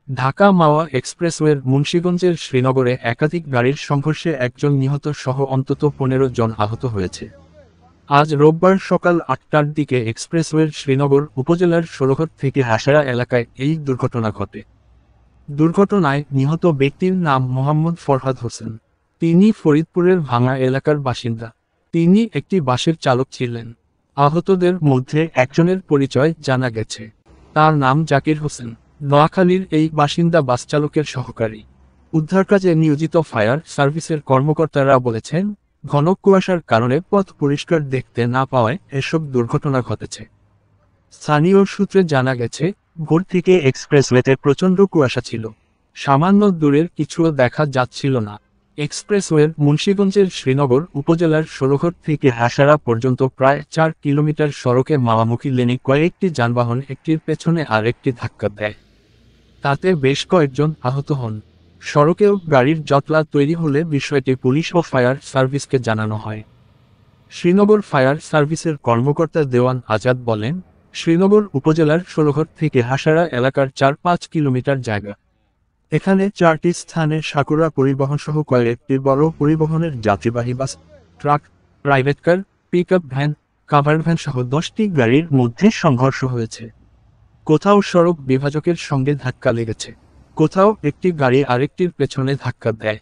ঢাকা মাওয়া এক্সপ্রেসওয়ের মুন্সিগঞ্জের শ্রীনগরে একাধিক গাড়ির সংঘর্ষে একজন নিহত সহ অন্তত ১৫ জন আহত হয়েছে। আজ রোববার সকাল ৮টার দিকে এক্সপ্রেসওয়ের শ্রীনগর উপজেলার ষোলঘর থেকে হাসারা এলাকায় এই দুর্ঘটনা ঘটে। দুর্ঘটনায় নিহত ব্যক্তির নাম মোহাম্মদ ফরহাদ হোসেন। তিনি ফরিদপুরের ভাঙা এলাকার বাসিন্দা। তিনি একটি বাসের চালক ছিলেন। আহতদের মধ্যে একজনের পরিচয় জানা গেছে। তার নাম জাকির হোসেন। নোয়াখালীর এই বাসিন্দা বাস চালকের সহকারী। উদ্ধার কাজে নিয়োজিত ফায়ার সার্ভিসের কর্মকর্তারা বলেছেন, ঘন কুয়াশার কারণে পথ পরিষ্কার দেখতে না পাওয়ায় এসব দুর্ঘটনা ঘটেছে। স্থানীয় সূত্রে জানা গেছে, ভোর থেকে এক্সপ্রেসওয়েতে প্রচণ্ড কুয়াশা ছিল। সামান্য দূরের কিছুও দেখা যাচ্ছিল না। এক্সপ্রেসওয়ের মুন্সিগঞ্জের শ্রীনগর উপজেলার ষোলঘর থেকে হাসারা পর্যন্ত প্রায় ৪ কিলোমিটার সড়কে মাওয়ামুখী লেনে কয়েকটি যানবাহন একটির পেছনে আরেকটি ধাক্কা দেয়। তাতে বেশ কয়েকজন আহত হন। সড়কেও গাড়ির জটলা তৈরি হলে বিষয়টি পুলিশ ও ফায়ার সার্ভিসকে জানানো হয়। শ্রীনগর ফায়ার সার্ভিসের কর্মকর্তা দেওয়ান আজাদ বলেন, শ্রীনগর উপজেলার ষোলঘর থেকে হাসারা এলাকার ৪-৫ কিলোমিটার জায়গা। এখানে ৪টি স্থানে সাকুরা পরিবহন সহ কয়েকটি বড় পরিবহনের যাত্রীবাহী bus, truck, private car, pickup van, cover van সহ ১০টি গাড়ির মধ্যে সংঘর্ষ হয়েছে। কোথাও সড়ক বিভাজকের সঙ্গে ধাক্কা লেগেছে, কোথাও একটি গাড়ি আরেকটির পেছনে ধাক্কা দেয়।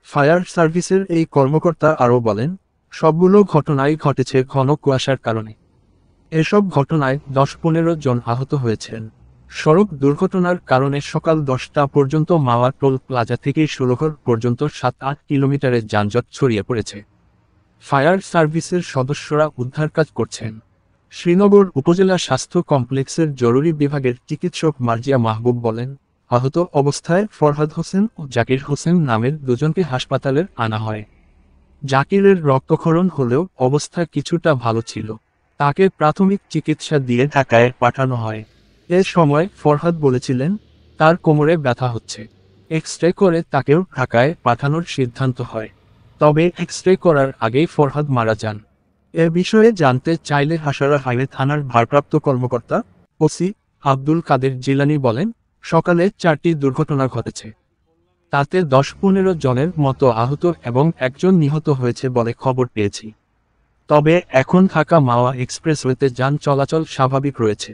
ফায়ার সার্ভিসের এই কর্মকর্তা আরও বলেন, সবগুলো ঘটনাই ঘটেছে ঘন কুয়াশার কারণে। এসব ঘটনায় ১০-১৫ জন আহত হয়েছেন। সড়ক দুর্ঘটনার কারণে সকাল ১০টা পর্যন্ত মাওয়া টোল প্লাজা থেকে ষোলঘর পর্যন্ত ৭-৮ কিলোমিটারের যানজট ছড়িয়ে পড়েছে। ফায়ার সার্ভিসের সদস্যরা উদ্ধার কাজ করছেন। শ্রীনগর উপজেলা স্বাস্থ্য কমপ্লেক্সের জরুরি বিভাগের চিকিৎসক মার্জিয়া মাহবুব বলেন, আহত অবস্থায় ফরহাদ হোসেন ও জাকির হোসেন নামের দুজনকে হাসপাতালে আনা হয়। জাকিরের রক্তক্ষরণ হলেও অবস্থা কিছুটা ভালো ছিল। তাকে প্রাথমিক চিকিৎসা দিয়ে ঢাকায় পাঠানো হয়। এ সময় ফরহাদ বলেছিলেন, তার কোমরে ব্যথা হচ্ছে। এক্স-রে করে তাকেও ঢাকায় পাঠানোর সিদ্ধান্ত হয়। তবে এক্স-রে করার আগেই ফরহাদ মারা যান। এ বিষয়ে জানতে চাইলে হাসারা হাইওয়ে থানার ভারপ্রাপ্ত কর্মকর্তা ওসি আব্দুল কাদের জিলানী বলেন, সকালে ৪টি দুর্ঘটনা ঘটেছে। তাতে ১০-১৫ জনের মতো আহত এবং একজন নিহত হয়েছে বলে খবর পেয়েছি। তবে এখন ঢাকা মাওয়া এক্সপ্রেসওয়েতে যান চলাচল স্বাভাবিক রয়েছে।